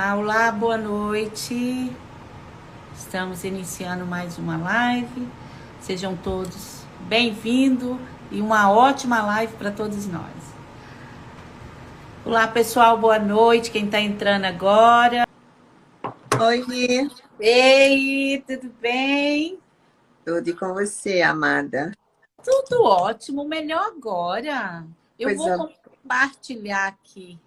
Olá, olá, boa noite. Estamos iniciando mais uma live. Sejam todos bem-vindos e uma ótima live para todos nós. Olá, pessoal, boa noite. Quem está entrando agora? Oi, Rê. Ei, tudo bem? Tudo e com você, amada? Tudo ótimo, melhor agora. Eu vou Coisa. compartilhar aqui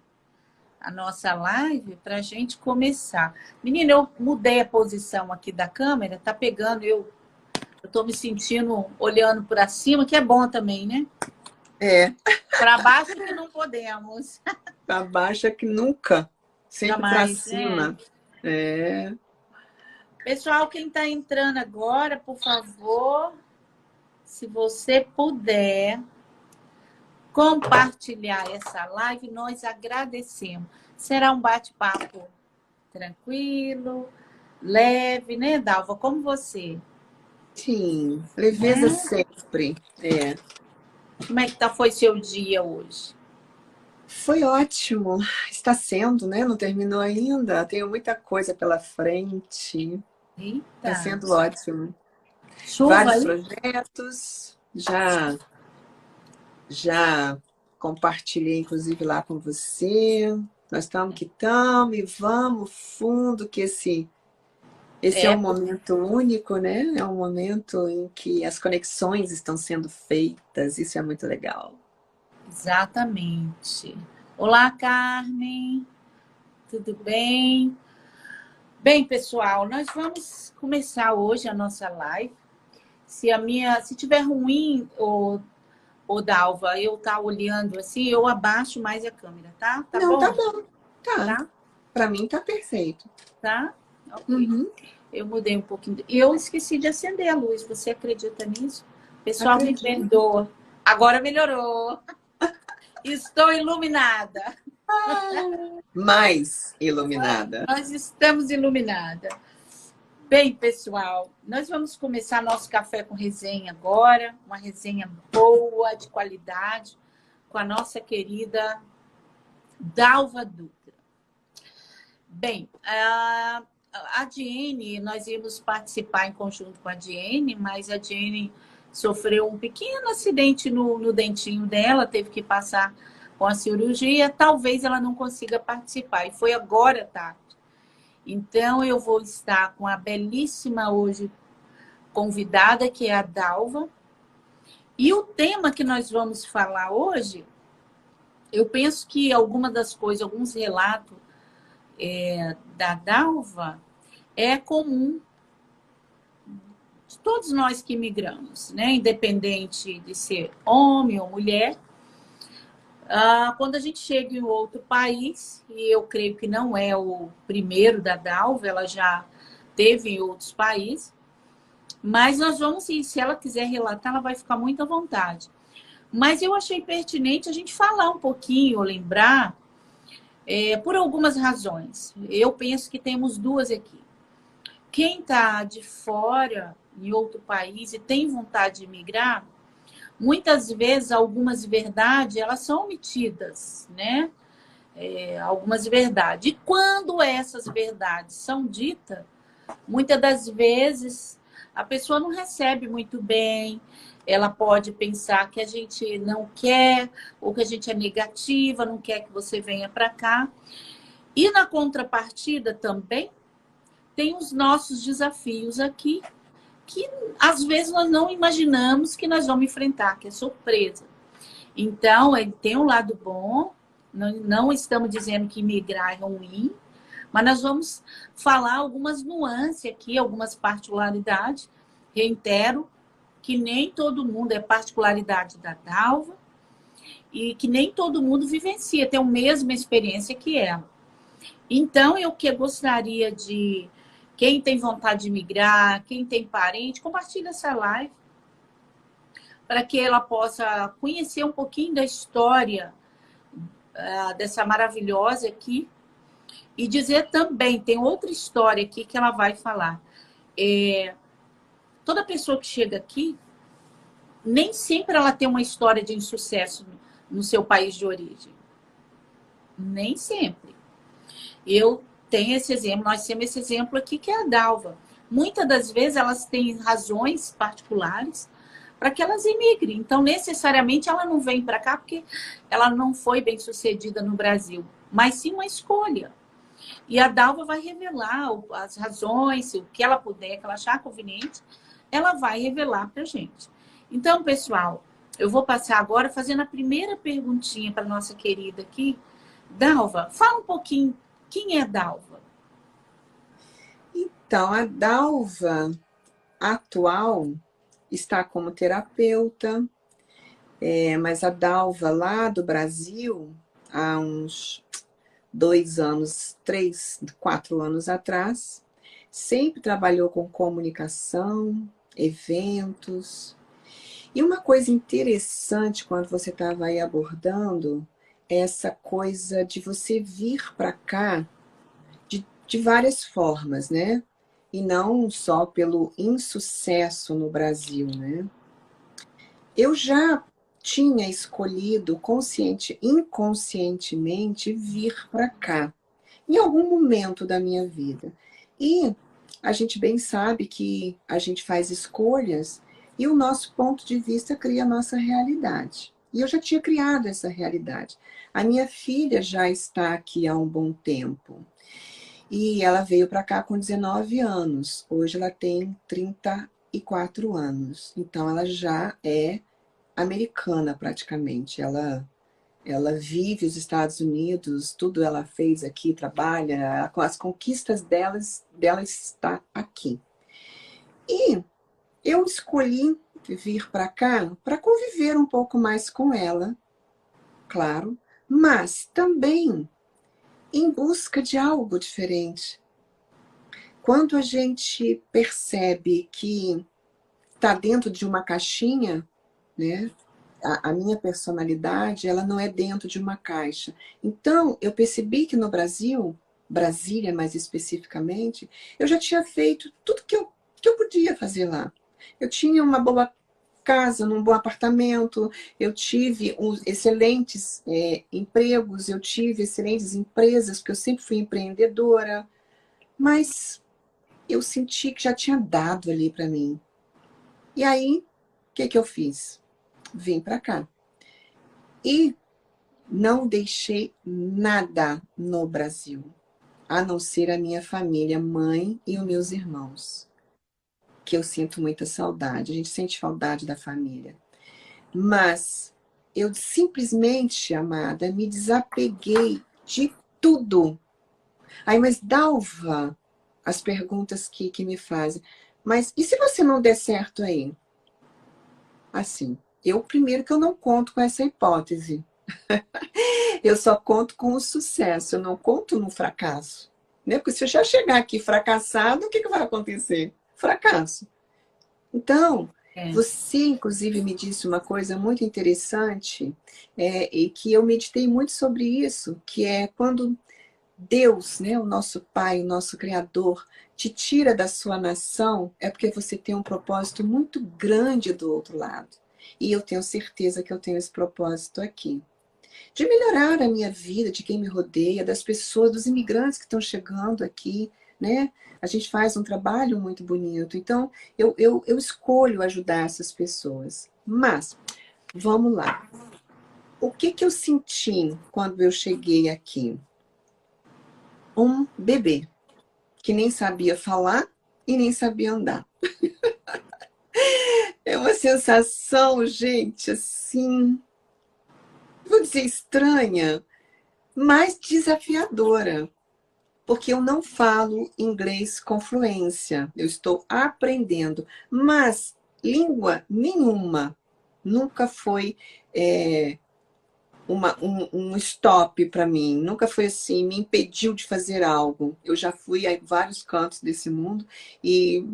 a nossa live para a gente começar. Menina, eu mudei a posição aqui da câmera, tá pegando, eu tô me sentindo olhando para cima, que é bom também, né? É, Para baixo que não podemos. pra baixo é que nunca. Sempre pra Jamais, né? cima. É. Pessoal, quem está entrando agora, por favor, se você puder compartilhar essa live, nós agradecemos. Será um bate-papo tranquilo, leve, né, Dalva? Como você? Sim, leveza Né? sempre. É. Como é que foi seu dia hoje? Foi ótimo. Está sendo, né? Não terminou ainda. Tenho muita coisa pela frente. Está Eita, sendo ótimo. chuva Vários aí? projetos. Já compartilhei, inclusive, lá com você. Nós estamos que estamos e vamos fundo que esse é É, um momento único, né? É um momento em que as conexões estão sendo feitas. Isso é muito legal. exatamente. Olá, Carmen. Tudo bem? Bem, pessoal, nós vamos começar hoje a nossa live. Se tiver ruim, ou Dalva, eu tá olhando assim, eu abaixo mais a câmera, tá? Tá Não, tá bom? bom. Tá. Tá? Para mim tá perfeito. Tá? Ok. Uhum. Eu mudei um pouquinho. E eu esqueci de acender a luz. Você acredita nisso? Pessoal, me Acredito. perdoa. Agora melhorou. Estou iluminada. Mais iluminada. Nós estamos iluminadas. Bem, pessoal, nós vamos começar nosso café com resenha agora. Uma resenha boa, de qualidade, com a nossa querida Dalva Dutra. Bem, a Diene, nós íamos participar em conjunto com a Diene, mas a Diene sofreu um pequeno acidente no dentinho dela, teve que passar com a cirurgia, talvez ela não consiga participar. E foi agora, tá? Então, eu vou estar com a belíssima hoje convidada, que é a Dalva. E o tema que nós vamos falar hoje, eu penso que alguma das coisas, alguns relatos da Dalva é comum de todos nós que migramos, né? Independente de ser homem ou mulher. Quando a gente chega em outro país, e eu creio que não é o primeiro da Dalva, ela já teve em outros países, mas nós vamos, se ela quiser relatar, ela vai ficar muito à vontade. Mas eu achei pertinente a gente falar um pouquinho, lembrar, por algumas razões. Eu penso que temos duas aqui. Quem está de fora, em outro país, e tem vontade de migrar, muitas vezes algumas verdades elas são omitidas, né? Algumas verdades. E quando essas verdades são ditas, muitas das vezes a pessoa não recebe muito bem, ela pode pensar que a gente não quer, ou que a gente é negativa, não quer que você venha para cá. E na contrapartida também tem os nossos desafios aqui, que às vezes nós não imaginamos que nós vamos enfrentar, que é surpresa. Então, ele tem um lado bom, não estamos dizendo que migrar é ruim, mas nós vamos falar algumas nuances aqui, algumas particularidades. Reitero que nem todo mundo é particularidade da Dalva e que nem todo mundo vivencia, tem a mesma experiência que ela. Então, eu que gostaria de... Quem tem vontade de migrar, quem tem parente, compartilha essa live para que ela possa conhecer um pouquinho da história dessa maravilhosa aqui. E dizer também, tem outra história aqui que ela vai falar. Toda pessoa que chega aqui, nem sempre ela tem uma história de insucesso no seu país de origem. Nem sempre. Eu Tem esse exemplo, nós temos esse exemplo aqui que é a Dalva. Muitas das vezes elas têm razões particulares para que elas emigrem. Então, necessariamente, ela não vem para cá porque ela não foi bem sucedida no Brasil, mas sim uma escolha. E a Dalva vai revelar as razões, o que ela puder, que ela achar conveniente, ela vai revelar para a gente. Então, pessoal, eu vou passar agora fazendo a primeira perguntinha para nossa querida aqui. Dalva, fala um pouquinho, quem é a Dalva? Então, a Dalva atual está como terapeuta, mas a Dalva lá do Brasil, há uns 2 anos, 3, 4 anos atrás, sempre trabalhou com comunicação, eventos. E uma coisa interessante quando você estava aí abordando, é essa coisa de você vir para cá de várias formas, né? E não só pelo insucesso no Brasil, né? Eu já tinha escolhido inconscientemente vir para cá, em algum momento da minha vida. E a gente bem sabe que a gente faz escolhas e o nosso ponto de vista cria a nossa realidade. E eu já tinha criado essa realidade. A minha filha já está aqui há um bom tempo. E ela veio para cá com 19 anos. Hoje ela tem 34 anos. Então ela já é americana praticamente. Ela vive os Estados Unidos, tudo ela fez aqui, trabalha, com as conquistas dela está aqui. E eu escolhi vir para cá para conviver um pouco mais com ela, claro, mas também em busca de algo diferente. Quando a gente percebe que está dentro de uma caixinha, né? A minha personalidade, ela não é dentro de uma caixa. Então, eu percebi que no Brasil, Brasília mais especificamente, eu já tinha feito tudo que eu podia fazer lá. Eu tinha uma boa casa, num bom apartamento, eu tive excelentes empregos, eu tive excelentes empresas, porque eu sempre fui empreendedora, mas eu senti que já tinha dado ali para mim. E aí, o que eu fiz? Vim para cá. E não deixei nada no Brasil, a não ser a minha família, mãe e os meus irmãos, que eu sinto muita saudade. A gente sente saudade da família. Mas eu simplesmente, amada, me desapeguei de tudo. Aí, mas Dalva, as perguntas que me fazem. Mas e se você não der certo aí? Assim, primeiro que eu não conto com essa hipótese. Eu só conto com o sucesso, eu não conto no fracasso. Né? Porque se eu já chegar aqui fracassado, o que vai acontecer? Fracasso. Então, você, inclusive, me disse uma coisa muito interessante, e que eu meditei muito sobre isso, que é quando Deus, né, o nosso Pai, o nosso Criador, te tira da sua nação, é porque você tem um propósito muito grande do outro lado. E eu tenho certeza que eu tenho esse propósito aqui. De melhorar a minha vida, de quem me rodeia, das pessoas, dos imigrantes que estão chegando aqui, né? A gente faz um trabalho muito bonito. Então, eu escolho ajudar essas pessoas. Mas, vamos lá. O que eu senti quando eu cheguei aqui? Um bebê que nem sabia falar e nem sabia andar. É uma sensação, gente, assim, vou dizer estranha, mas desafiadora. Porque eu não falo inglês com fluência. Eu estou aprendendo. Mas língua nenhuma nunca foi um stop para mim. Nunca foi assim, me impediu de fazer algo. Eu já fui a vários cantos desse mundo e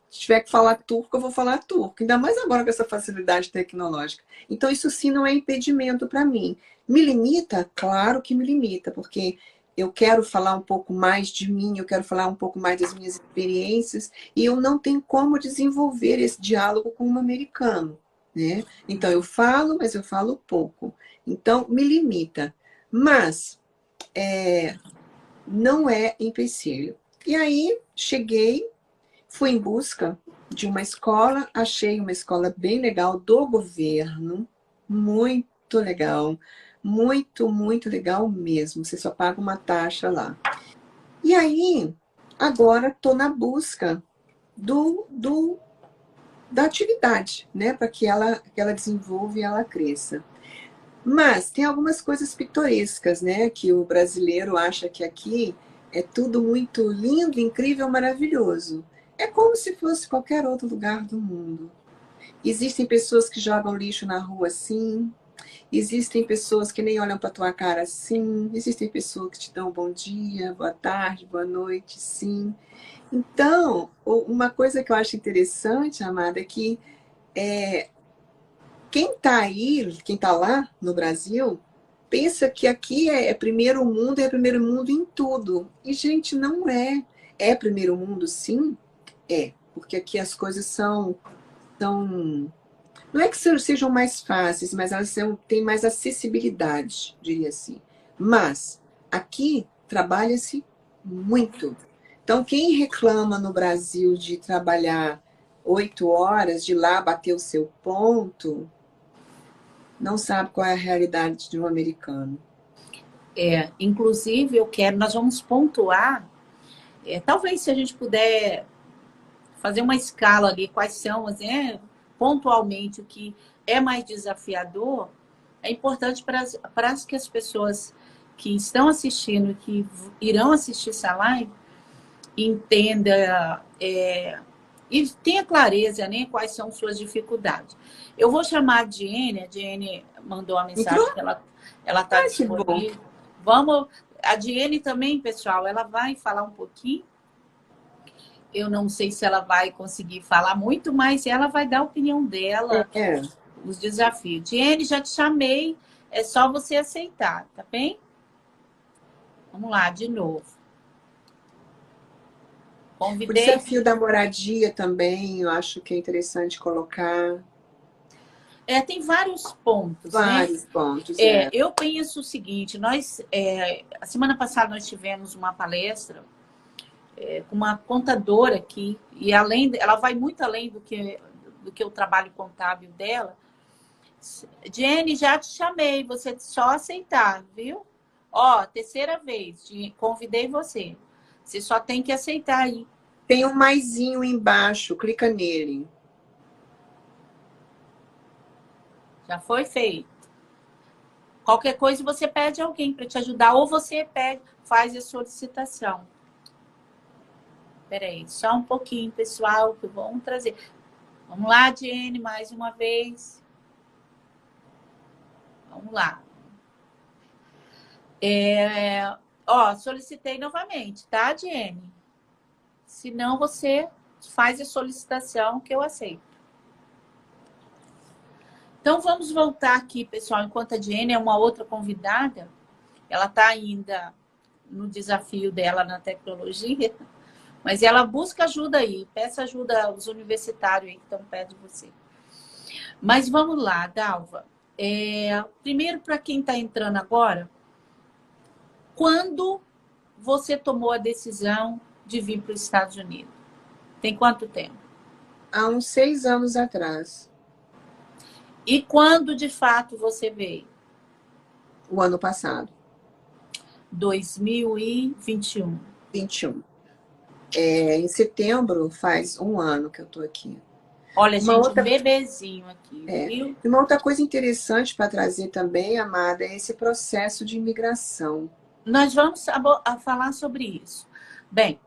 se tiver que falar turco, eu vou falar turco. Ainda mais agora com essa facilidade tecnológica. Então isso sim não é impedimento para mim. Me limita? Claro que me limita, porque eu quero falar um pouco mais de mim, eu quero falar um pouco mais das minhas experiências, e eu não tenho como desenvolver esse diálogo com um americano, né? Então eu falo, mas eu falo pouco. Então me limita. Mas não é empecilho. E aí, cheguei, fui em busca de uma escola, achei uma escola bem legal do governo, muito legal, muito, muito legal mesmo. Você só paga uma taxa lá. E aí, agora estou na busca da atividade, né? Para que ela desenvolva e ela cresça. Mas tem algumas coisas pitorescas, né? Que o brasileiro acha que aqui é tudo muito lindo, incrível, maravilhoso. É como se fosse qualquer outro lugar do mundo. Existem pessoas que jogam lixo na rua assim. Existem pessoas que nem olham para tua cara assim. Existem pessoas que te dão bom dia, boa tarde, boa noite, sim. Então, uma coisa que eu acho interessante, amada, é que quem está aí, quem está lá no Brasil, pensa que aqui é primeiro mundo, é primeiro mundo em tudo. E, gente, não é. É primeiro mundo, sim? É. Porque aqui as coisas são não é que sejam mais fáceis, mas elas têm mais acessibilidade, diria assim. Mas aqui trabalha-se muito. Então, quem reclama no Brasil de trabalhar 8 horas, de lá bater o seu ponto, não sabe qual é a realidade de um americano. Inclusive, nós vamos pontuar, talvez se a gente puder fazer uma escala ali, quais são, pontualmente, o que é mais desafiador, é importante para que as pessoas que estão assistindo, que irão assistir essa live, entenda e tenha clareza, né, quais são suas dificuldades. Eu vou chamar a Diene mandou uma mensagem que ela está disponível. A Diene também, pessoal, ela vai falar um pouquinho. Eu não sei se ela vai conseguir falar muito, mas ela vai dar a opinião dela, os desafios. Diene, já te chamei, é só você aceitar, tá bem? Vamos lá, de novo. Convidei. O desafio da moradia também, eu acho que é interessante colocar. Tem vários pontos, vários pontos. Eu penso o seguinte, a semana passada nós tivemos uma palestra com uma contadora aqui, e ela vai muito além do que o trabalho contábil dela. Jenny, já te chamei, você só aceitar, viu? Terceira vez, convidei você. Você só tem que aceitar aí. Tem um maisinho embaixo, clica nele. Já foi feito. Qualquer coisa você pede alguém para te ajudar, ou você faz a solicitação. Peraí, só um pouquinho, pessoal, que vamos trazer. Vamos lá, Jenny, mais uma vez. Vamos lá. Solicitei novamente, tá, Jenny? Se não, você faz a solicitação que eu aceito. Então, vamos voltar aqui, pessoal, enquanto a Jenny é uma outra convidada. Ela está ainda no desafio dela na tecnologia, mas ela busca ajuda aí. Peça ajuda aos universitários aí que estão perto de você. Mas vamos lá, Dalva. Primeiro, para quem está entrando agora, quando você tomou a decisão de vir para os Estados Unidos? Tem quanto tempo? Há uns 6 anos atrás. E quando, de fato, você veio? O ano passado. 2021. 21. Em setembro faz 1 ano que eu estou aqui. Olha, gente, bebezinho aqui, viu? E uma outra coisa interessante para trazer também, amada, é esse processo de imigração. Nós vamos falar sobre isso. Bem,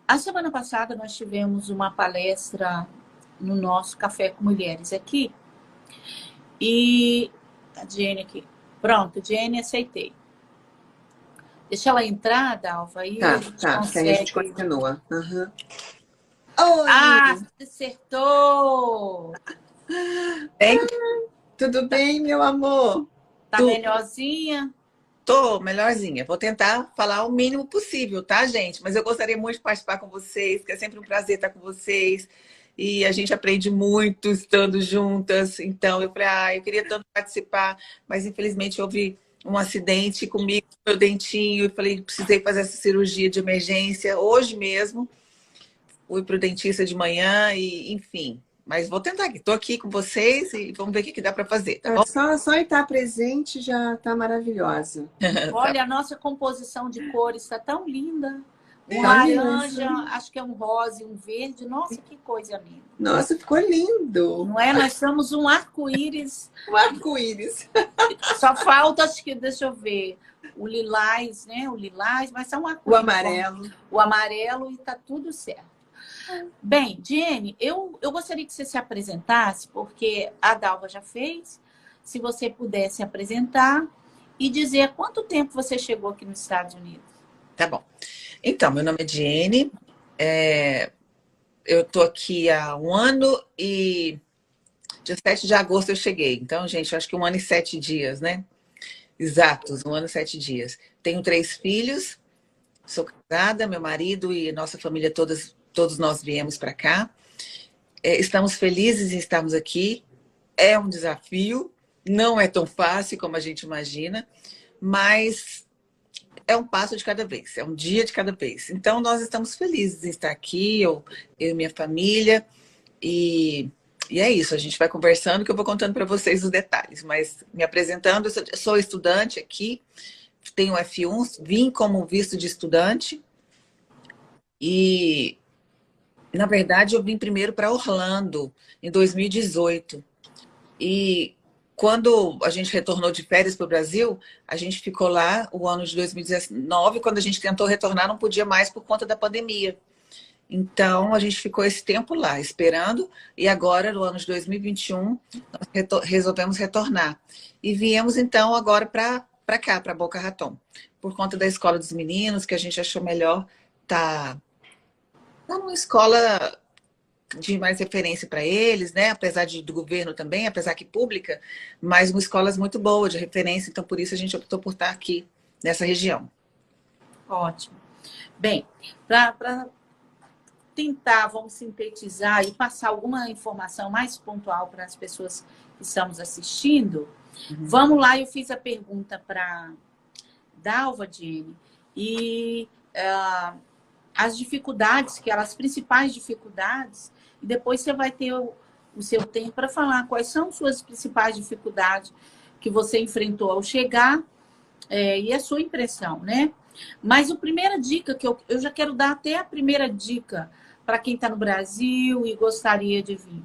a semana passada nós tivemos uma palestra no nosso Café com Mulheres aqui. E a Jenny aqui. Pronto, Jenny, aceitei. Deixa ela entrar, Dalva, aí Tá, a gente consegue... aí a gente continua. Uhum. Oi! Acertou! Tudo bem, meu amor? Tá melhorzinha? Tô melhorzinha. Vou tentar falar o mínimo possível, tá, gente? Mas eu gostaria muito de participar com vocês, que é sempre um prazer estar com vocês. E a gente aprende muito estando juntas. Então, eu falei, eu queria tanto participar, mas infelizmente houve um acidente comigo, com meu dentinho, e falei, precisei fazer essa cirurgia de emergência hoje mesmo. Fui para o dentista de manhã e, enfim. Mas vou tentar aqui. Estou aqui com vocês e vamos ver o que dá para fazer, tá bom? Só estar presente já está maravilhosa. Tá. Olha, a nossa composição de cores está tão linda. Um Tá laranja, mesmo. acho que é um rosa e um verde. Nossa, que coisa linda. Nossa, ficou lindo. Não é? Nós somos um arco-íris. O arco-íris. Só falta, acho que, deixa eu ver, o lilás, né? O lilás, mas são O arco-íris. amarelo. O amarelo e tá tudo certo. Bem, Jenny, eu gostaria que você se apresentasse, porque a Dalva já fez. Se você pudesse apresentar e dizer há quanto tempo você chegou aqui nos Estados Unidos. Tá bom. Então, meu nome é Diene. Eu tô aqui há 1 ano e dia 7 de agosto eu cheguei. Então, gente, eu acho que 1 ano e 7 dias, né? Exatos, 1 ano e 7 dias. Tenho 3 filhos, sou casada, meu marido e nossa família, todos nós viemos para cá. Estamos felizes em estarmos aqui. É um desafio, não é tão fácil como a gente imagina, mas é um passo de cada vez, é um dia de cada vez. Então, nós estamos felizes em estar aqui, eu e minha família, e é isso, a gente vai conversando que eu vou contando para vocês os detalhes. Mas me apresentando, eu sou estudante aqui, tenho F1, vim como visto de estudante, e, na verdade, eu vim primeiro para Orlando, em 2018. E quando a gente retornou de férias para o Brasil, a gente ficou lá o ano de 2019. Quando a gente tentou retornar, não podia mais por conta da pandemia. Então, a gente ficou esse tempo lá, esperando. E agora, no ano de 2021, nós resolvemos retornar. E viemos, então, agora para cá, para Boca Raton. Por conta da escola dos meninos, que a gente achou melhor tá numa escola de mais referência para eles, né? Apesar do governo também, apesar que pública, mas uma escola muito boa, de referência, então por isso a gente optou por estar aqui nessa região. Ótimo. Bem, para tentar, vamos sintetizar e passar alguma informação mais pontual para as pessoas que estamos assistindo, vamos lá, eu fiz a pergunta para Dalva, Jenny, e as dificuldades, as principais dificuldades, e depois você vai ter o seu tempo para falar quais são suas principais dificuldades que você enfrentou ao chegar e a sua impressão, né? Mas a primeira dica que eu já quero dar, até a primeira dica para quem está no Brasil e gostaria de vir.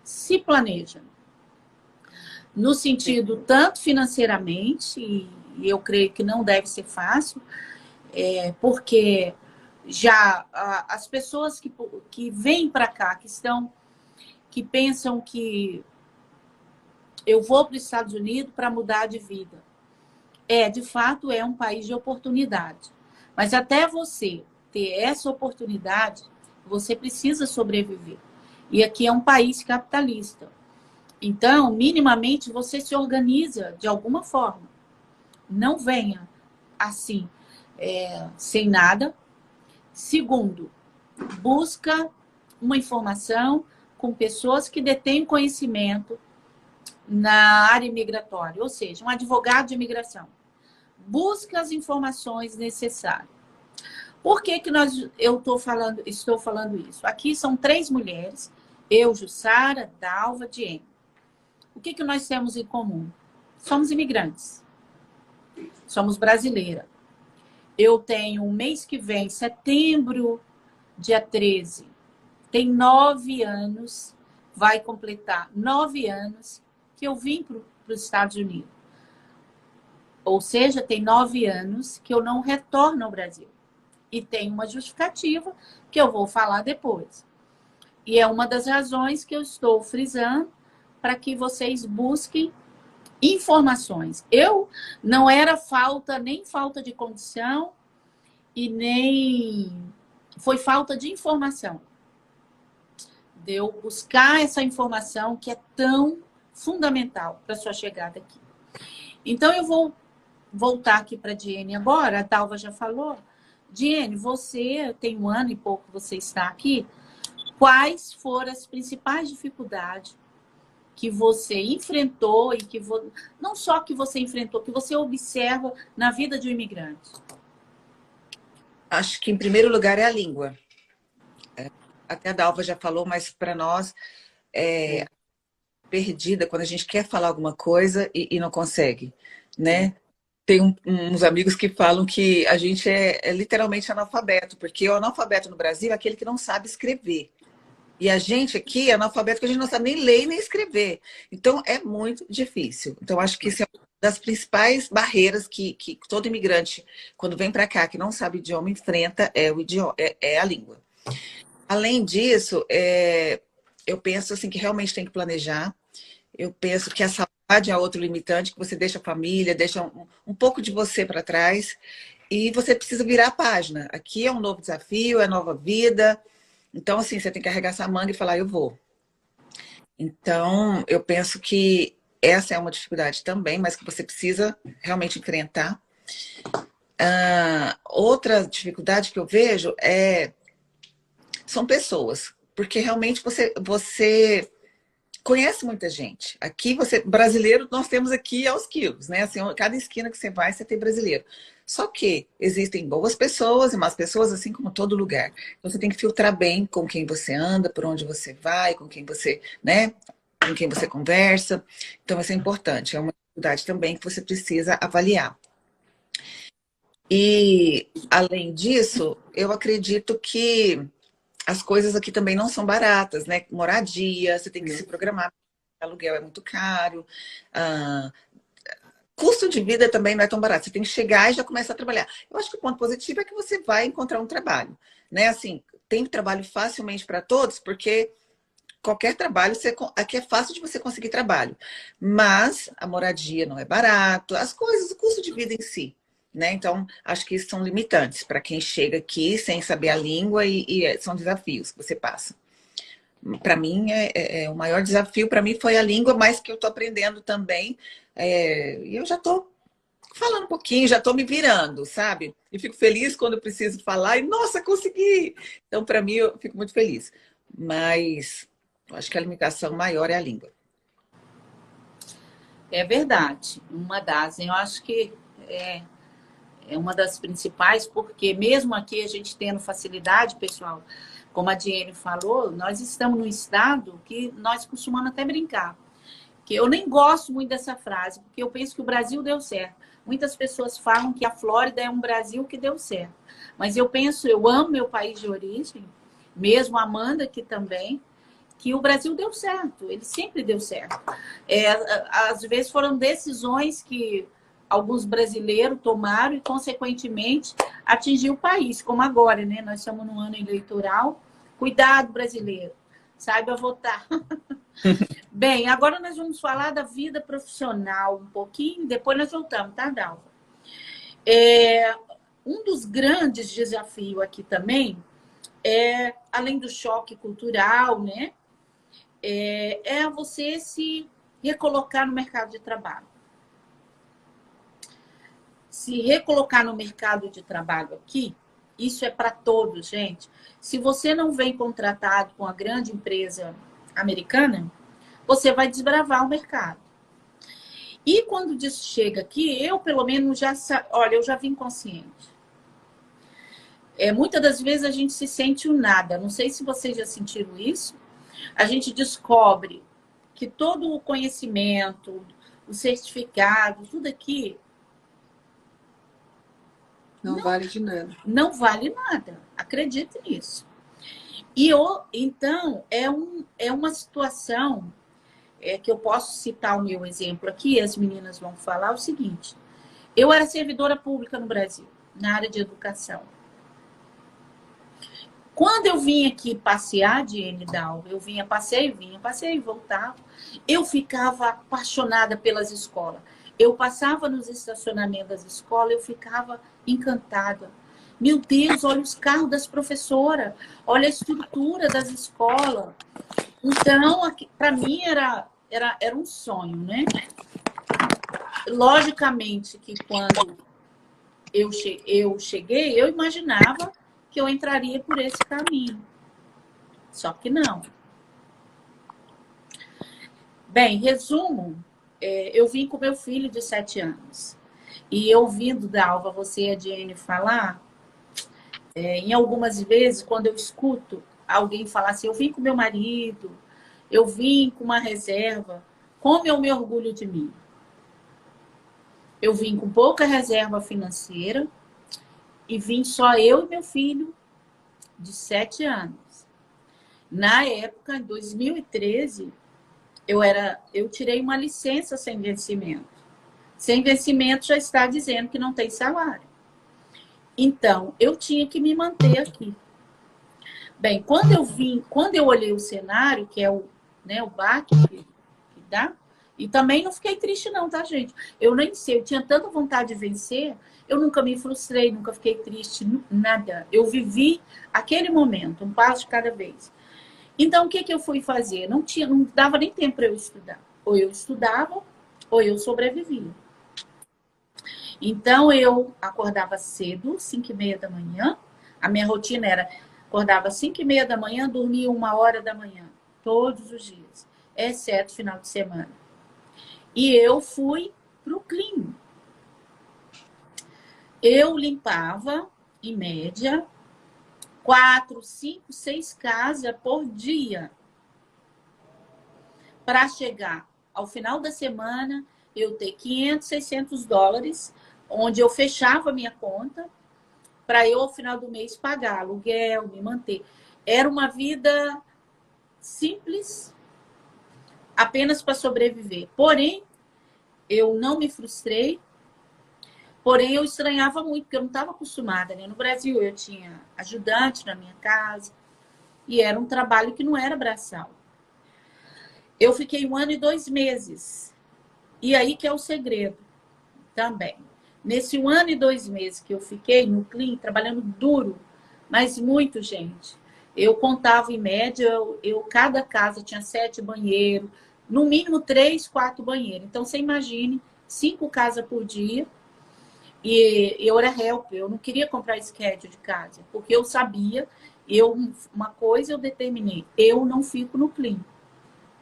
Se planeja. No sentido tanto financeiramente, e eu creio que não deve ser fácil, porque já as pessoas que vêm para cá, que pensam que eu vou para os Estados Unidos para mudar de vida. De fato, é um país de oportunidade. Mas até você ter essa oportunidade, você precisa sobreviver. E aqui é um país capitalista. Então, minimamente, você se organiza de alguma forma. Não venha assim, sem nada. Segundo, busca uma informação com pessoas que detêm conhecimento na área migratória, ou seja, um advogado de imigração. Busca as informações necessárias. Por que estou falando isso? Aqui são 3 mulheres, eu, Jussara, Dalva, Diene. O que nós temos em comum? Somos imigrantes. Somos brasileiras. Eu tenho mês que vem, setembro, dia 13, tem 9 anos, vai completar 9 anos que eu vim para os Estados Unidos. Ou seja, tem 9 anos que eu não retorno ao Brasil. E tem uma justificativa que eu vou falar depois. E é uma das razões que eu estou frisando para que vocês busquem informações. Eu não era nem falta de condição e nem foi falta de informação. De eu buscar essa informação que é tão fundamental para a sua chegada aqui. Então, eu vou voltar aqui para a Diene agora. A Dalva já falou. Diene, você tem 1 ano e pouco que você está aqui. Quais foram as principais dificuldades que você enfrentou e que não só que você enfrentou, que você observa na vida de um imigrante? Acho que, em primeiro lugar, é a língua. Até a Dalva já falou, mas para nós é perdida quando a gente quer falar alguma coisa e não consegue, né? Tem uns amigos que falam que a gente é literalmente analfabeto, porque o analfabeto no Brasil é aquele que não sabe escrever. E a gente aqui é analfabeto que a gente não sabe nem ler nem escrever. Então, é muito difícil. Então, acho que isso é uma das principais barreiras que todo imigrante, quando vem para cá, que não sabe idioma, enfrenta, o idioma, é a língua. Além disso, eu penso assim, que realmente tem que planejar. Eu penso que a saudade é outro limitante, que você deixa a família, deixa um pouco de você para trás. E você precisa virar a página. Aqui é um novo desafio, é nova vida. Então, assim, você tem que arregaçar a manga e falar, eu vou. Então, eu penso que essa é uma dificuldade também, mas que você precisa realmente enfrentar. Outra dificuldade que eu vejo são pessoas, porque realmente você conhece muita gente. Aqui, brasileiro, nós temos aqui aos quilos, né? Assim, cada esquina que você vai, você tem brasileiro. Só que existem boas pessoas e más pessoas, assim como todo lugar. Então, você tem que filtrar bem com quem você anda, por onde você vai, com quem você, né? Com quem você conversa. Então, isso é importante. É uma dificuldade também que você precisa avaliar. E, além disso, eu acredito que as coisas aqui também não são baratas, né? Moradia, você tem que se programar. Aluguel é muito caro. Custo de vida também não é tão barato. Você tem que chegar e já começar a trabalhar. Eu acho que o ponto positivo é que você vai encontrar um trabalho, né? Assim, tem trabalho facilmente para todos, porque qualquer trabalho, aqui é fácil de você conseguir trabalho. Mas a moradia não é barato, as coisas, o custo de vida em si. Né? Então, acho que isso são limitantes para quem chega aqui sem saber a língua e são desafios que você passa. Para mim, o maior desafio para mim foi a língua, mas que eu estou aprendendo também. E eu já estou falando um pouquinho, já estou me virando, sabe? E fico feliz quando eu preciso falar e, nossa, consegui! Então, para mim, eu fico muito feliz. Mas eu acho que a limitação maior é a língua. É verdade. Eu acho que é uma das principais, porque mesmo aqui a gente tendo facilidade, pessoal, como a Diene falou, nós estamos num estado que nós costumamos até brincar. Que eu nem gosto muito dessa frase, porque eu penso que o Brasil deu certo. Muitas pessoas falam que a Flórida é um Brasil que deu certo. Mas eu amo meu país de origem, mesmo a Amanda aqui também, que o Brasil deu certo. Ele sempre deu certo. Às vezes foram decisões que alguns brasileiros tomaram e, consequentemente, atingiu o país, como agora, né? Nós estamos num ano eleitoral. Cuidado, brasileiro. Saiba votar. Bem, agora nós vamos falar da vida profissional um pouquinho, depois nós voltamos, tá, Dalva? Um dos grandes desafios aqui também além do choque cultural, né? Você se recolocar no mercado de trabalho. Se recolocar no mercado de trabalho aqui, isso é para todos, gente. Se você não vem contratado com a grande empresa americana, você vai desbravar o mercado. E quando chega aqui, eu pelo menos eu já vim consciente. Muitas das vezes a gente se sente um nada. Não sei se vocês já sentiram isso. A gente descobre que todo o conhecimento, o certificado, tudo aqui não vale de nada. Não vale nada. Acredite nisso. Então, é uma situação que eu posso citar o meu exemplo aqui, as meninas vão falar o seguinte. Eu era servidora pública no Brasil, na área de educação. Quando eu vim aqui passear de Dalva, eu vinha, passeio e voltava. Eu ficava apaixonada pelas escolas. Eu passava nos estacionamentos das escolas, eu ficava encantada. Meu Deus, olha os carros das professoras, olha a estrutura das escolas. Então, para mim era um sonho, né? Logicamente que quando eu cheguei, eu imaginava que eu entraria por esse caminho. Só que não. Bem, resumo, eu vim com meu filho de 7 anos. E ouvindo, Dalva, você e a Diane falar, em algumas vezes, quando eu escuto alguém falar assim, eu vim com meu marido, eu vim com uma reserva, como eu me orgulho de mim. Eu vim com pouca reserva financeira e vim só eu e meu filho de 7 anos. Na época, em 2013, eu tirei uma licença sem vencimento. Sem vencimento já está dizendo que não tem salário. Então, eu tinha que me manter aqui. Bem, quando eu olhei o cenário, que é o baque que dá, e também não fiquei triste não, tá, gente? Eu nem sei, eu tinha tanta vontade de vencer, eu nunca me frustrei, nunca fiquei triste, nada. Eu vivi aquele momento, um passo de cada vez. Então, o que eu fui fazer? Não dava nem tempo para eu estudar. Ou eu estudava, ou eu sobrevivia. Então, eu acordava cedo, 5h30 da manhã. A minha rotina era, acordava 5h30 da manhã, dormia 1h da manhã. Todos os dias. Exceto final de semana. E eu fui para o clean. Eu limpava, em média, 4, 5, 6 casas por dia. Para chegar ao final da semana, eu ter 500, 600 dólares, onde eu fechava a minha conta, para eu, ao final do mês, pagar aluguel, me manter. Era uma vida simples, apenas para sobreviver. Porém, eu não me frustrei, porém eu estranhava muito, porque eu não estava acostumada, né? No Brasil eu tinha ajudante na minha casa, e era um trabalho que não era braçal. Eu fiquei 1 ano e 2 meses. E aí que é o segredo também. Nesse 1 ano e 2 meses que eu fiquei no clean, trabalhando duro, mas muito, gente. Eu contava em média, cada casa tinha 7 banheiros, no mínimo 3, 4 banheiros. Então, você imagine, 5 casas por dia. E eu era helper, eu não queria comprar schedule de casa, porque eu sabia, uma coisa eu determinei, eu não fico no clean.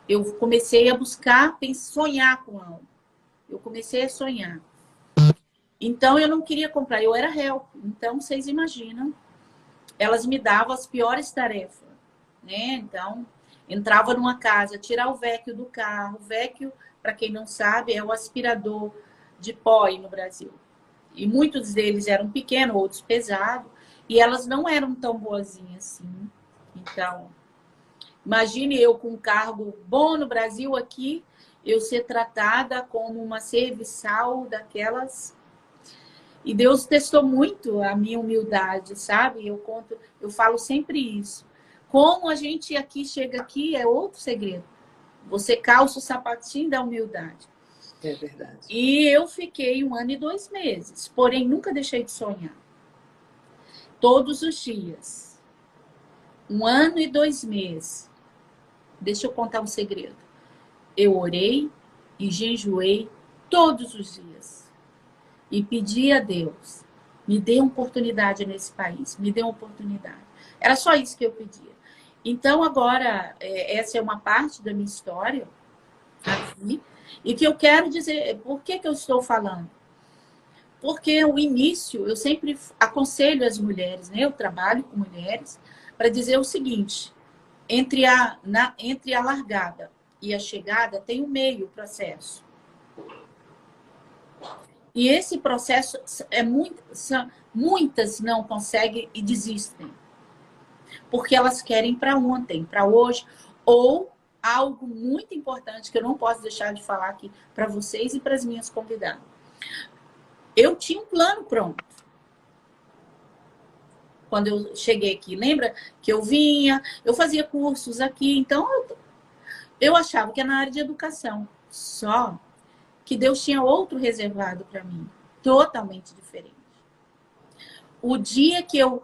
Eu comecei a buscar, sonhar com algo. Eu comecei a sonhar. Então, eu não queria comprar, eu era help. Então, vocês imaginam, elas me davam as piores tarefas, né? Então, entrava numa casa, tirar o vacuum do carro. O vacuum, para quem não sabe, é o aspirador de pó aí no Brasil. E muitos deles eram pequenos, outros pesados, e elas não eram tão boazinhas assim. Então, imagine eu com um cargo bom no Brasil aqui, eu ser tratada como uma serviçal daquelas. E Deus testou muito a minha humildade, sabe? Eu falo sempre isso. Como a gente aqui chega aqui é outro segredo. Você calça o sapatinho da humildade. É verdade. E eu fiquei 1 ano e 2 meses, porém nunca deixei de sonhar. Todos os dias. 1 ano e 2 meses. Deixa eu contar um segredo. Eu orei e jejuei todos os dias. E pedi a Deus, me dê uma oportunidade nesse país, me dê uma oportunidade. Era só isso que eu pedia. Então, agora, essa é uma parte da minha história aqui, e que eu quero dizer, por que eu estou falando? Porque o início, eu sempre aconselho as mulheres, né? Eu trabalho com mulheres, para dizer o seguinte, entre a largada e a chegada, tem um meio processo. E esse processo, muitas não conseguem e desistem. Porque elas querem para ontem, para hoje, ou algo muito importante que eu não posso deixar de falar aqui para vocês e para as minhas convidadas. Eu tinha um plano pronto. Quando eu cheguei aqui, lembra que eu vinha, eu fazia cursos aqui, então eu achava que era na área de educação. Só que Deus tinha outro reservado para mim, totalmente diferente. O dia que eu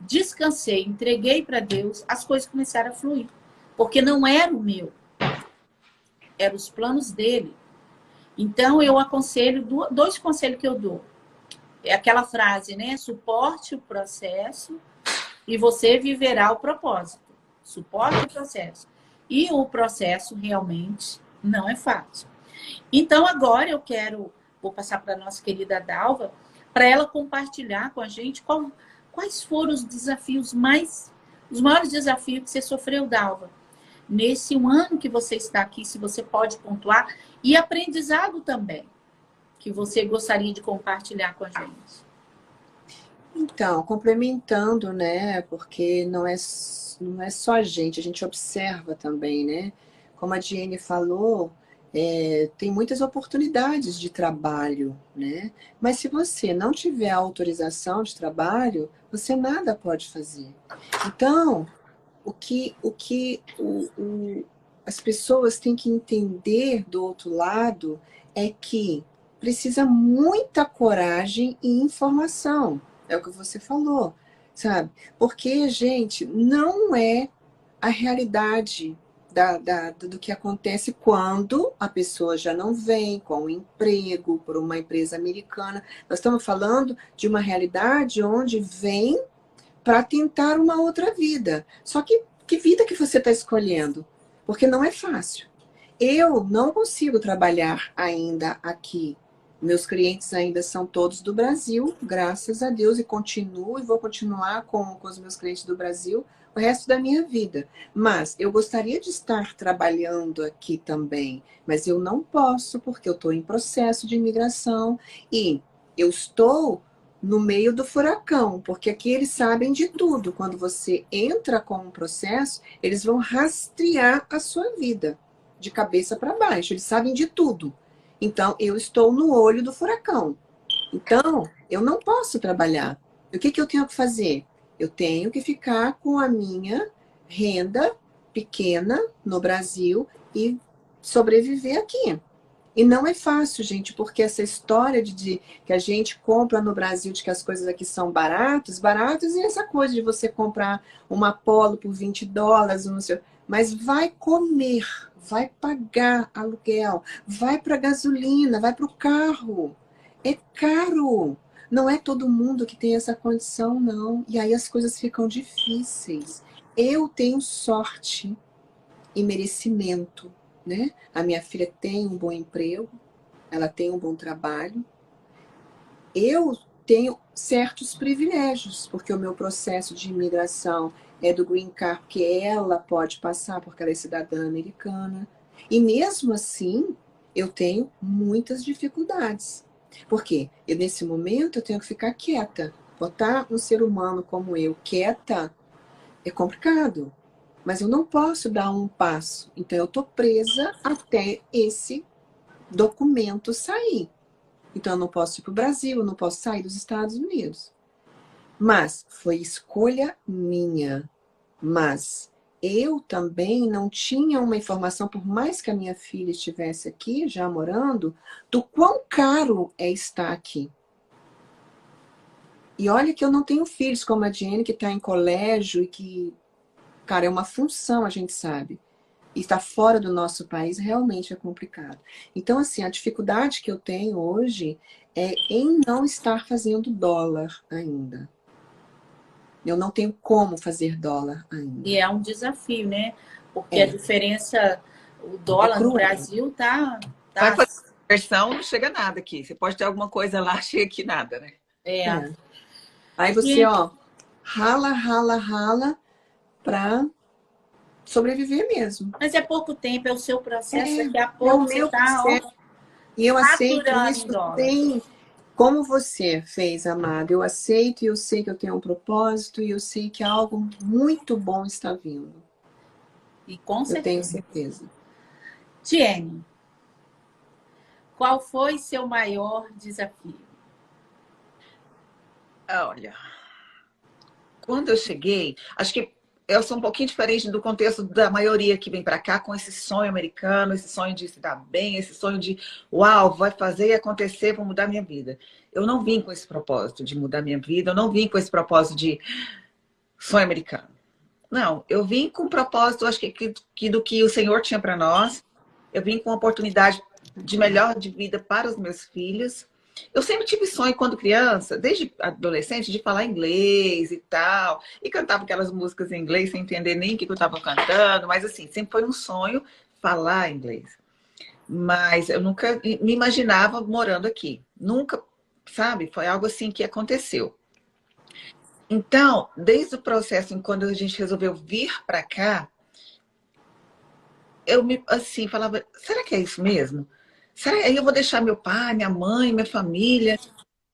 descansei, entreguei para Deus, as coisas começaram a fluir. Porque não era o meu, eram os planos dele. Então, eu aconselho, 2 conselhos que eu dou. É aquela frase, né? Suporte o processo e você viverá o propósito. Suporte o processo. E o processo, realmente, Não é fácil. Então, agora vou passar para a nossa querida Dalva, para ela compartilhar com a gente quais foram os maiores desafios que você sofreu, Dalva, nesse um ano que você está aqui, se você pode pontuar, e aprendizado também, que você gostaria de compartilhar com a gente. Então, complementando, né? Porque não é só a gente observa também, né? Como a Diene falou, tem muitas oportunidades de trabalho, né? Mas se você não tiver autorização de trabalho, você nada pode fazer. Então, as pessoas têm que entender do outro lado é que precisa muita coragem e informação. É o que você falou, sabe? Porque, gente, não é a realidade do que acontece quando a pessoa já não vem com um emprego por uma empresa americana. Nós estamos falando de uma realidade onde vem para tentar uma outra vida. Só que vida que você está escolhendo? Porque não é fácil. Eu não consigo trabalhar ainda aqui. Meus clientes ainda são todos do Brasil, graças a Deus, e continuo e vou continuar com os meus clientes do Brasil o resto da minha vida. Mas eu gostaria de estar trabalhando aqui também, mas eu não posso porque eu estou em processo de imigração e eu estou no meio do furacão, porque aqui eles sabem de tudo. Quando você entra com um processo, eles vão rastrear a sua vida de cabeça para baixo, eles sabem de tudo. Então, eu estou no olho do furacão. Então, eu não posso trabalhar. O que eu tenho que fazer? Eu tenho que ficar com a minha renda pequena no Brasil e sobreviver aqui. E não é fácil, gente, porque essa história de que a gente compra no Brasil de que as coisas aqui são baratas, e essa coisa de você comprar uma Polo por $20, não sei, mas vai comer, vai pagar aluguel, vai para gasolina, vai para o carro. É caro. Não é todo mundo que tem essa condição, não. E aí as coisas ficam difíceis. Eu tenho sorte e merecimento, né? A minha filha tem um bom emprego, ela tem um bom trabalho. Eu tenho certos privilégios, porque o meu processo de imigração é do Green Card, porque ela pode passar, porque ela é cidadã americana. E mesmo assim, eu tenho muitas dificuldades. Porque nesse momento eu tenho que ficar quieta. Botar um ser humano como eu quieta é complicado. Mas eu não posso dar um passo. Então, eu estou presa até esse documento sair. Então, eu não posso ir para o Brasil, eu não posso sair dos Estados Unidos. Mas foi escolha minha. Mas eu também não tinha uma informação, por mais que a minha filha estivesse aqui, já morando, do quão caro é estar aqui. E olha que eu não tenho filhos como a Jenny, que está em colégio e que, cara, é uma função, a gente sabe. E estar fora do nosso país realmente é complicado. Então, assim, a dificuldade que eu tenho hoje é em não estar fazendo dólar ainda. Eu não tenho como fazer dólar ainda. E é um desafio, né? Porque a diferença, o dólar no Brasil tá... Vai fazer conversão, não chega nada aqui. Você pode ter alguma coisa lá, chega aqui nada, né? Aí você, rala para sobreviver mesmo. Mas é pouco tempo, é o seu processo, daqui a pouco você tá... E eu aceito isso sem... Como você fez, amado, eu aceito e eu sei que eu tenho um propósito e eu sei que algo muito bom está vindo. E com certeza. Eu tenho certeza. Tiene, qual foi seu maior desafio? Olha, quando eu cheguei, acho que eu sou um pouquinho diferente do contexto da maioria que vem para cá com esse sonho americano, esse sonho de se dar bem, esse sonho de, uau, vai fazer e acontecer, vou mudar minha vida. Eu não vim com esse propósito de mudar minha vida, eu não vim com esse propósito de sonho americano. Não, eu vim com o propósito, acho que do que o Senhor tinha para nós. Eu vim com uma oportunidade de melhor de vida para os meus filhos. Eu sempre tive sonho quando criança, desde adolescente, de falar inglês e tal. E cantava aquelas músicas em inglês sem entender nem o que eu estava cantando. Mas assim, sempre foi um sonho falar inglês. Mas eu nunca me imaginava morando aqui. Nunca, sabe? Foi algo assim que aconteceu. Então, desde o processo, quando a gente resolveu vir para cá, eu me, assim, falava, será que é isso mesmo? Será que aí eu vou deixar meu pai, minha mãe, minha família,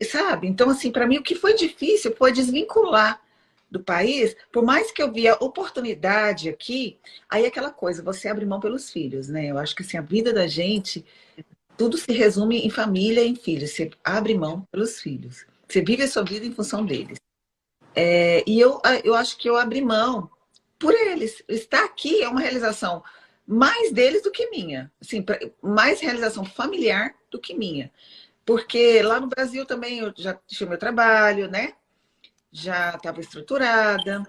sabe? Então, assim, para mim o que foi difícil foi desvincular do país, por mais que eu via oportunidade aqui, aí é aquela coisa, você abre mão pelos filhos, né? Eu acho que assim, a vida da gente, tudo se resume em família e em filhos. Você abre mão pelos filhos. Você vive a sua vida em função deles. E eu acho que eu abri mão por eles. Estar aqui é uma realização mais deles do que minha. Assim, mais realização familiar do que minha. Porque lá no Brasil também eu já tinha meu trabalho, né? Já estava estruturada.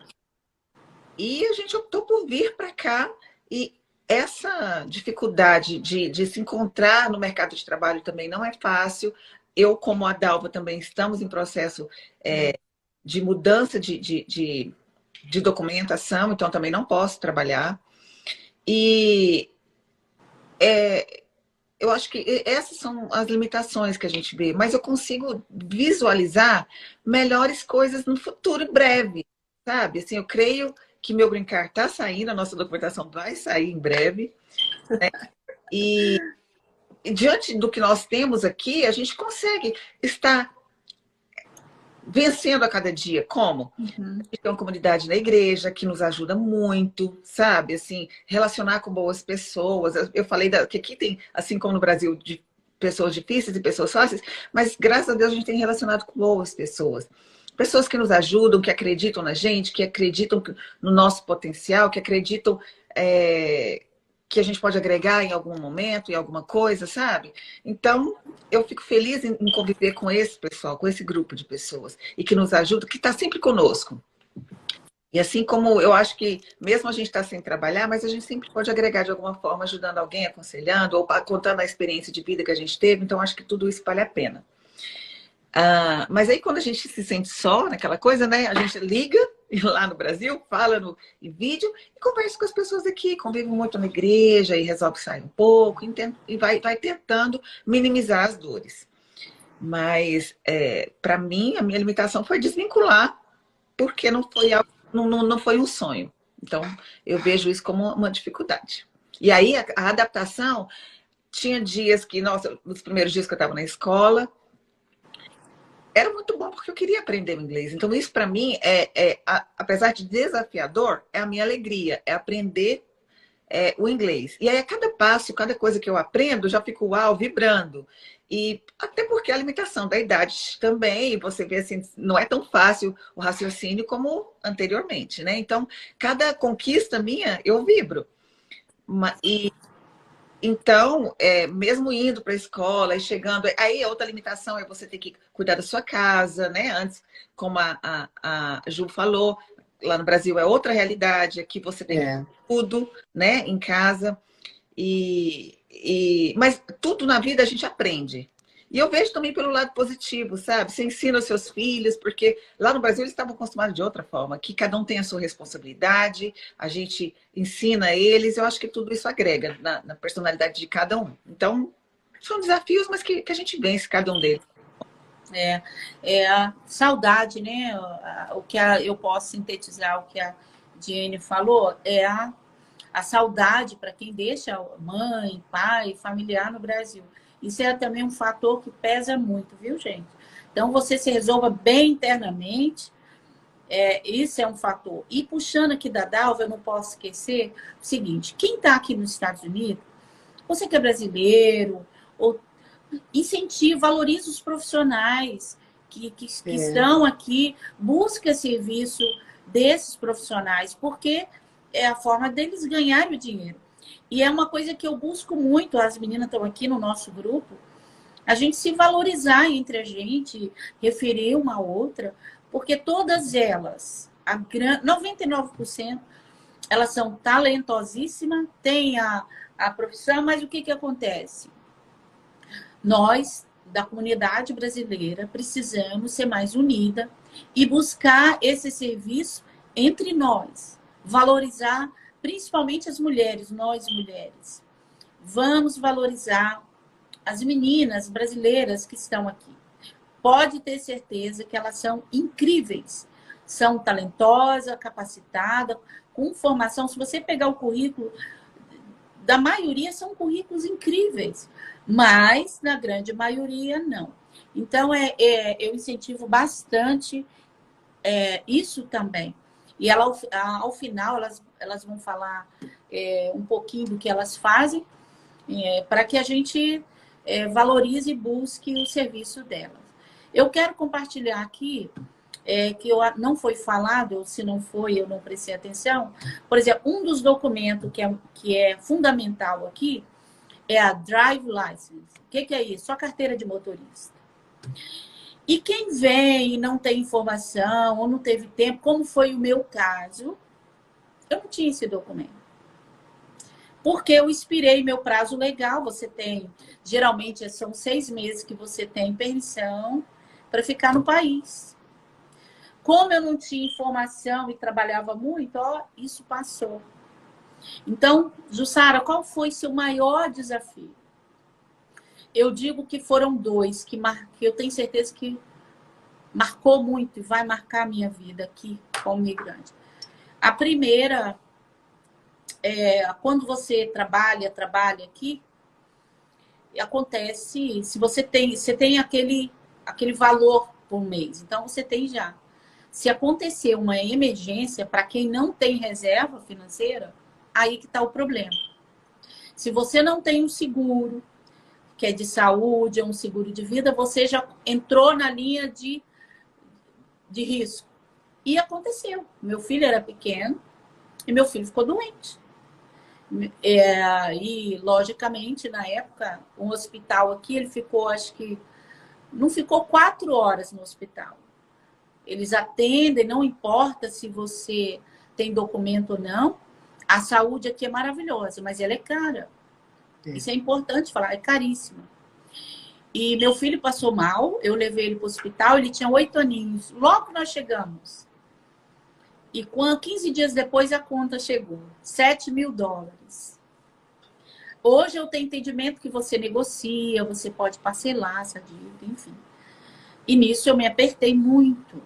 E a gente optou por vir para cá. E essa dificuldade de se encontrar no mercado de trabalho também não é fácil. Eu, como a Dalva, também estamos em processo de mudança de documentação, então também não posso trabalhar. E eu acho que essas são as limitações que a gente vê, mas eu consigo visualizar melhores coisas no futuro breve, sabe? Assim, eu creio que meu green card está saindo, a nossa documentação vai sair em breve, né? E diante do que nós temos aqui, a gente consegue estar vencendo a cada dia. Como? Uhum. A gente tem uma comunidade na igreja que nos ajuda muito, sabe? Assim, relacionar com boas pessoas. Eu falei que aqui tem, assim como no Brasil, de pessoas difíceis e pessoas fáceis, mas graças a Deus a gente tem relacionado com boas pessoas. Pessoas que nos ajudam, que acreditam na gente, que acreditam no nosso potencial, que acreditam que a gente pode agregar em algum momento, em alguma coisa, sabe? Então, eu fico feliz em conviver com esse pessoal, com esse grupo de pessoas, e que nos ajuda, que está sempre conosco. E assim como eu acho que, mesmo a gente está sem trabalhar, mas a gente sempre pode agregar de alguma forma, ajudando alguém, aconselhando, ou contando a experiência de vida que a gente teve, então acho que tudo isso vale a pena. Mas aí quando a gente se sente só naquela coisa, né? A gente liga lá no Brasil, fala em vídeo e conversa com as pessoas aqui, convive muito na igreja e resolve sair um pouco e vai tentando minimizar as dores. Mas para mim, a minha limitação foi desvincular, porque não foi algo, não foi um sonho. Então, eu vejo isso como uma dificuldade. E aí, a adaptação, tinha dias que, nossa, nos primeiros dias que eu estava na escola, era muito bom porque eu queria aprender o inglês. Então, isso para mim, apesar de desafiador, é a minha alegria, é aprender o inglês. E aí, a cada passo, cada coisa que eu aprendo, eu já fico uau, vibrando. E até porque a limitação da idade também, você vê assim, não é tão fácil o raciocínio como anteriormente, né? Então, cada conquista minha, eu vibro. Então, mesmo indo para a escola e chegando, aí a outra limitação é você ter que cuidar da sua casa, né? Antes, como a Ju falou, lá no Brasil é outra realidade, aqui você tem tudo, né, em casa. Mas tudo na vida a gente aprende. E eu vejo também pelo lado positivo, sabe? Você ensina os seus filhos, porque lá no Brasil eles estavam acostumados de outra forma, que cada um tem a sua responsabilidade, a gente ensina eles, eu acho que tudo isso agrega na personalidade de cada um. Então, são desafios, mas que a gente vence cada um deles. É a saudade, né? Eu posso sintetizar o que a Diane falou, a saudade para quem deixa mãe, pai, familiar no Brasil. Isso é também um fator que pesa muito, viu, gente? Então, você se resolva bem internamente, isso é um fator. E puxando aqui da Dalva, eu não posso esquecer o seguinte, quem está aqui nos Estados Unidos, você que é brasileiro, incentiva, valoriza os profissionais que estão aqui, busca serviço desses profissionais, porque é a forma deles ganharem o dinheiro. E é uma coisa que eu busco muito, as meninas estão aqui no nosso grupo, a gente se valorizar entre a gente, referir uma a outra, porque todas elas, 99%, elas são talentosíssimas, têm a profissão, mas o que acontece? Nós, da comunidade brasileira, precisamos ser mais unida e buscar esse serviço entre nós, valorizar principalmente as mulheres, nós mulheres. Vamos valorizar as meninas brasileiras que estão aqui. Pode ter certeza que elas são incríveis. São talentosas, capacitadas, com formação. Se você pegar o currículo, da maioria são currículos incríveis, mas na grande maioria não. Então, eu incentivo bastante isso também. E ao final, elas vão falar um pouquinho do que elas fazem, para que a gente valorize e busque o serviço delas. Eu quero compartilhar aqui, que não foi falado, ou se não foi, eu não prestei atenção. Por exemplo, um dos documentos que é fundamental aqui é a Drive License. O que é isso? Só carteira de motorista. E quem vem e não tem informação, ou não teve tempo, como foi o meu caso, eu não tinha esse documento. Porque eu expirei meu prazo legal. Você tem, geralmente são 6 meses que você tem permissão para ficar no país. Como eu não tinha informação e trabalhava muito, isso passou. Então, Jussara, qual foi seu maior desafio? Eu digo que foram 2, que eu tenho certeza que marcou muito e vai marcar a minha vida aqui como migrante. A primeira quando você trabalha aqui, acontece, se você tem aquele valor por mês, então você tem já. Se acontecer uma emergência, para quem não tem reserva financeira, aí que está o problema. Se você não tem um seguro, que é de saúde, ou um seguro de vida, você já entrou na linha de risco. E aconteceu. Meu filho era pequeno e meu filho ficou doente. E, logicamente, na época, um hospital aqui, ele ficou, acho que, não ficou 4 horas no hospital. Eles atendem, não importa se você tem documento ou não. A saúde aqui é maravilhosa, mas ela é cara. Isso é importante falar, é caríssima. E meu filho passou mal, eu levei ele para o hospital, ele tinha 8 aninhos. Logo que nós chegamos. E 15 dias depois a conta chegou, $7.000. Hoje eu tenho entendimento que você negocia, você pode parcelar essa dívida, enfim. E nisso eu me apertei muito.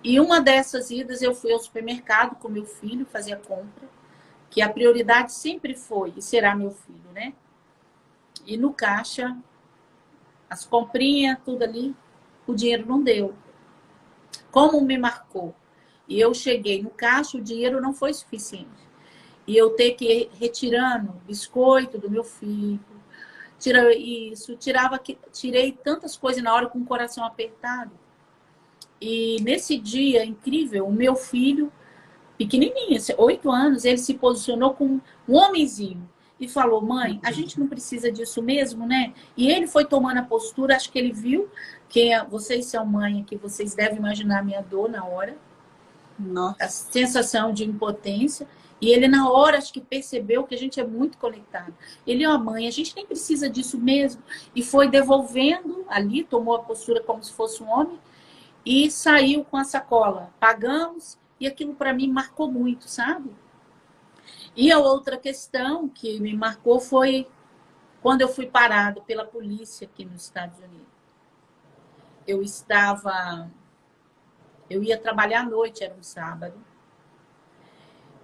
E uma dessas idas eu fui ao supermercado com meu filho fazer a compra, que a prioridade sempre foi e será meu filho, né? E no caixa, as comprinhas, tudo ali, o dinheiro não deu. Como me marcou? E eu cheguei no caixa, o dinheiro não foi suficiente. E eu ter que ir retirando biscoito do meu filho, tirei tantas coisas na hora com o coração apertado. E nesse dia incrível, o meu filho, pequenininho, 8 anos, ele se posicionou como um homenzinho e falou: mãe, a gente não precisa disso mesmo, né? E ele foi tomando a postura, acho que ele viu que vocês são mãe aqui, vocês devem imaginar a minha dor na hora. Nossa. A sensação de impotência. E ele, na hora, acho que percebeu que a gente é muito conectado. Ele, mãe, a gente nem precisa disso mesmo. E foi devolvendo ali, tomou a postura como se fosse um homem e saiu com a sacola. Pagamos e aquilo para mim marcou muito, sabe? E a outra questão que me marcou foi quando eu fui parado pela polícia aqui nos Estados Unidos. Eu ia trabalhar à noite, era um sábado.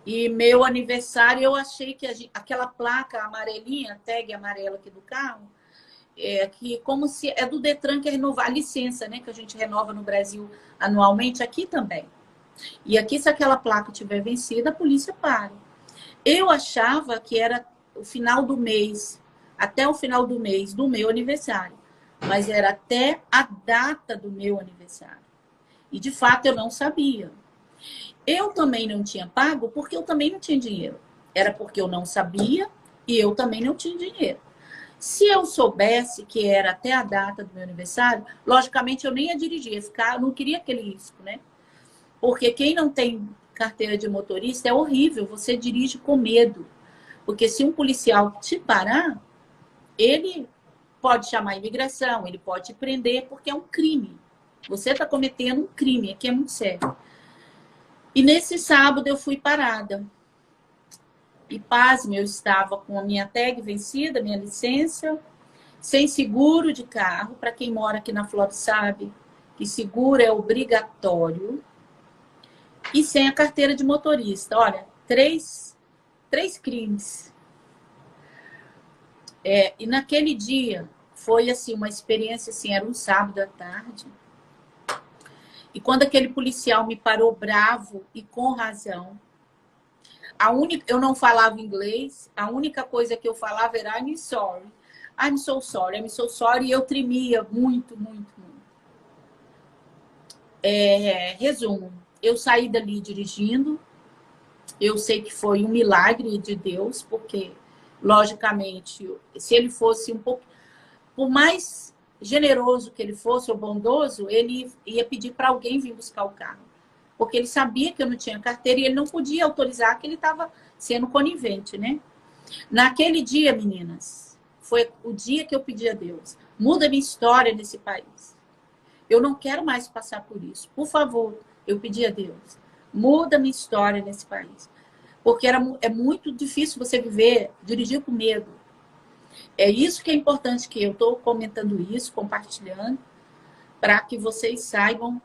E meu aniversário, eu achei que aquela placa amarelinha, tag amarela aqui do carro, que como se é do Detran que é renovar a licença, né? Que a gente renova no Brasil anualmente, aqui também. E aqui, se aquela placa tiver vencida, a polícia para. Eu achava que era o final do mês, até o final do mês do meu aniversário. Mas era até a data do meu aniversário. E, de fato, eu não sabia. Eu também não tinha pago porque eu também não tinha dinheiro. Era porque eu não sabia e eu também não tinha dinheiro. Se eu soubesse que era até a data do meu aniversário, logicamente eu nem ia dirigir, eu não queria aquele risco, né? Porque quem não tem carteira de motorista é horrível, você dirige com medo. Porque se um policial te parar, ele pode chamar a imigração, ele pode te prender, porque é um crime. Você está cometendo um crime, aqui é muito sério. E nesse sábado eu fui parada. E, pasme, eu estava com a minha tag vencida, minha licença, sem seguro de carro. Para quem mora aqui na Flórida sabe que seguro é obrigatório. E sem a carteira de motorista. Olha, três crimes. E naquele dia foi assim uma experiência assim, era um sábado à tarde. E quando aquele policial me parou bravo e com razão, eu não falava inglês, a única coisa que eu falava era I'm sorry. I'm so sorry, I'm so sorry. E eu tremia muito, muito, muito. Resumo, eu saí dali dirigindo. Eu sei que foi um milagre de Deus, porque, logicamente, se ele fosse um pouco... Por mais generoso que ele fosse, ou bondoso, ele ia pedir para alguém vir buscar o carro. Porque ele sabia que eu não tinha carteira e ele não podia autorizar que ele estava sendo conivente, né? Naquele dia, meninas, foi o dia que eu pedi a Deus. Muda minha história nesse país. Eu não quero mais passar por isso. Por favor, eu pedi a Deus. Muda minha história nesse país. Porque é muito difícil você viver, dirigir com medo. É isso que é importante, que eu estou comentando isso, compartilhando, para que vocês saibam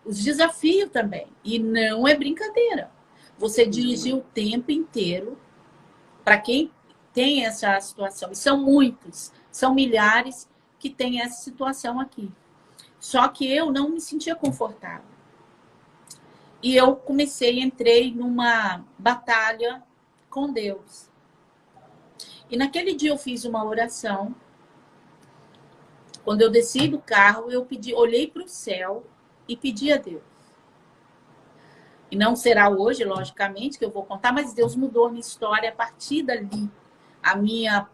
os desafios também. E não é brincadeira. Você dirigir o tempo inteiro, para quem tem essa situação, e são muitos, são milhares que têm essa situação aqui. Só que eu não me sentia confortável. E eu entrei numa batalha com Deus. E naquele dia eu fiz uma oração. Quando eu desci do carro, eu olhei para o céu e pedi a Deus. E não será hoje, logicamente, que eu vou contar, mas Deus mudou a minha história a partir dali. A minha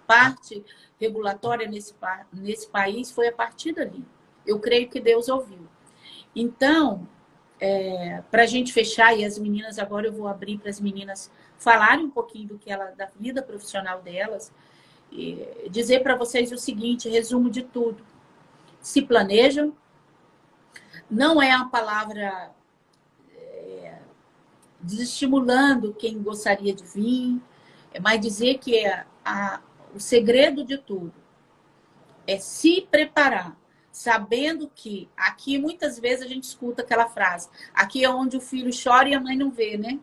parte regulatória nesse país foi a partir dali. Eu creio que Deus ouviu. Então, para a gente fechar, e as meninas, agora eu vou abrir para as meninas falarem um pouquinho da vida profissional delas, e dizer para vocês o seguinte, resumo de tudo. Se planejam, não é uma palavra desestimulando quem gostaria de vir, mas dizer que o segredo de tudo é se preparar, sabendo que aqui muitas vezes a gente escuta aquela frase, aqui é onde o filho chora e a mãe não vê, né?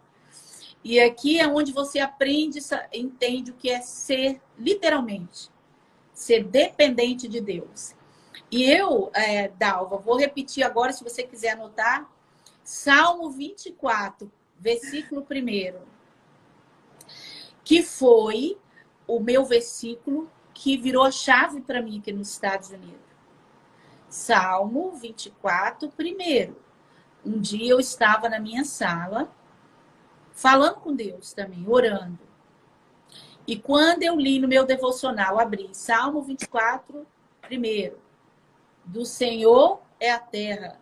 E aqui é onde você aprende, entende o que é ser, literalmente, ser dependente de Deus. E eu, Dalva, vou repetir agora, se você quiser anotar, Salmo 24, versículo 1, que foi o meu versículo que virou a chave para mim aqui nos Estados Unidos. Salmo 24, 1. Um dia eu estava na minha sala, falando com Deus também, orando. E quando eu li no meu devocional, abri Salmo 24, 1. Do Senhor é a terra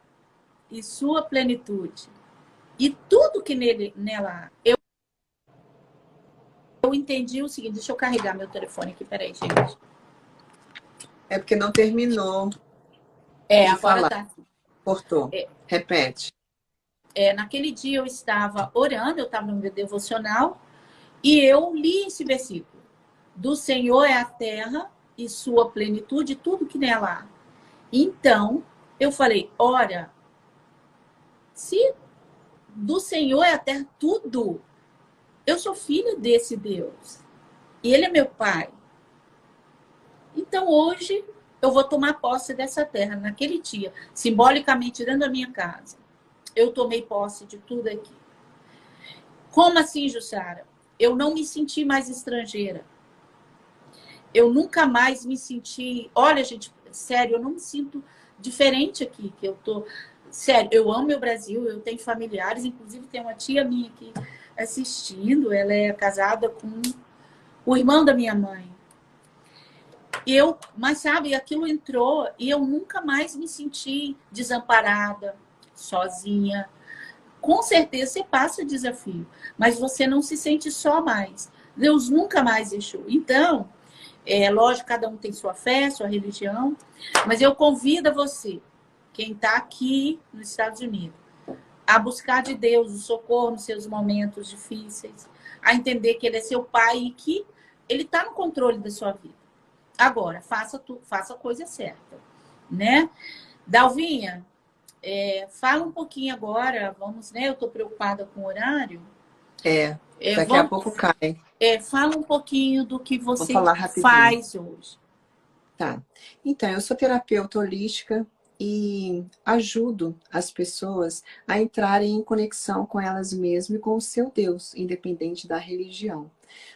e sua plenitude. E tudo que nela há. Eu entendi o seguinte, deixa eu carregar meu telefone aqui, peraí, gente. É porque não terminou. Agora falar. tá. Cortou. Repete. Naquele dia eu estava orando, eu estava no meu devocional, e eu li esse versículo. Do Senhor é a terra e sua plenitude, tudo que nela há. Então, eu falei, ora, se do Senhor é a terra tudo, eu sou filha desse Deus. E Ele é meu Pai. Então, hoje, eu vou tomar posse dessa terra. Naquele dia, simbolicamente, dentro da minha casa, eu tomei posse de tudo aqui. Como assim, Jussara? Eu não me senti mais estrangeira. Eu nunca mais me senti... Olha, gente, sério, eu não me sinto diferente aqui. Que eu tô... Sério, eu amo meu Brasil, eu tenho familiares, inclusive tem uma tia minha aqui assistindo, ela é casada com o irmão da minha mãe. Mas sabe, aquilo entrou e eu nunca mais me senti desamparada, sozinha. Com certeza você passa desafio, mas você não se sente só mais. Deus nunca mais deixou. Então, lógico, cada um tem sua fé, sua religião, mas eu convido a você, quem está aqui nos Estados Unidos, a buscar de Deus o socorro nos seus momentos difíceis, a entender que ele é seu pai e que ele está no controle da sua vida. Agora, faça a coisa certa, né? Dalvinha, fala um pouquinho agora, vamos, né? Eu estou preocupada com o horário. Daqui a pouco cai. Fala um pouquinho do que você faz hoje. Tá. Então, eu sou terapeuta holística e ajudo as pessoas a entrarem em conexão com elas mesmas e com o seu Deus, independente da religião.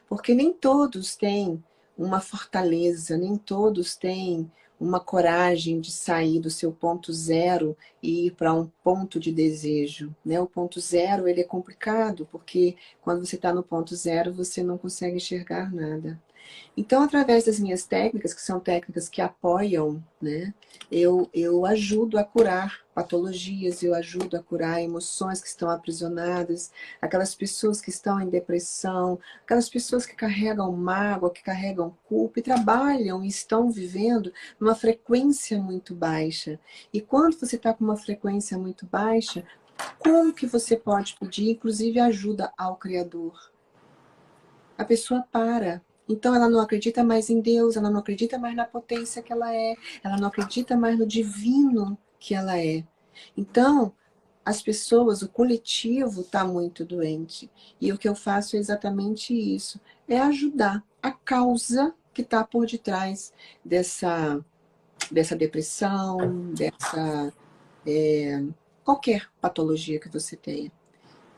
Porque nem todos têm uma fortaleza, nem todos têm uma coragem de sair do seu ponto zero e ir para um ponto de desejo, né? O ponto zero, ele é complicado, porque quando você está no ponto zero, você não consegue enxergar nada. Então, através das minhas técnicas, que são técnicas que apoiam, né? Eu ajudo a curar patologias, eu ajudo a curar emoções que estão aprisionadas, aquelas pessoas que estão em depressão, aquelas pessoas que carregam mágoa, que carregam culpa e trabalham e estão vivendo numa frequência muito baixa. E quando você está com uma frequência muito baixa, como que você pode pedir, inclusive, ajuda ao Criador? A pessoa para. Então ela não acredita mais em Deus, ela não acredita mais na potência que ela não acredita mais no divino que ela é. Então, as pessoas, o coletivo está muito doente. E o que eu faço é exatamente isso, é ajudar a causa que está por detrás dessa depressão, qualquer patologia que você tenha.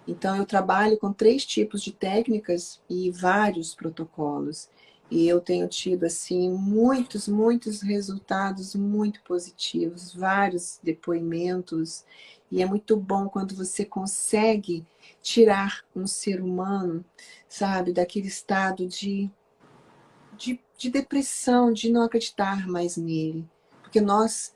Então, eu trabalho com 3 tipos de técnicas e vários protocolos. E eu tenho tido, assim, muitos resultados muito positivos, vários depoimentos. E é muito bom quando você consegue tirar um ser humano, sabe, daquele estado de depressão, de não acreditar mais nele. Porque nós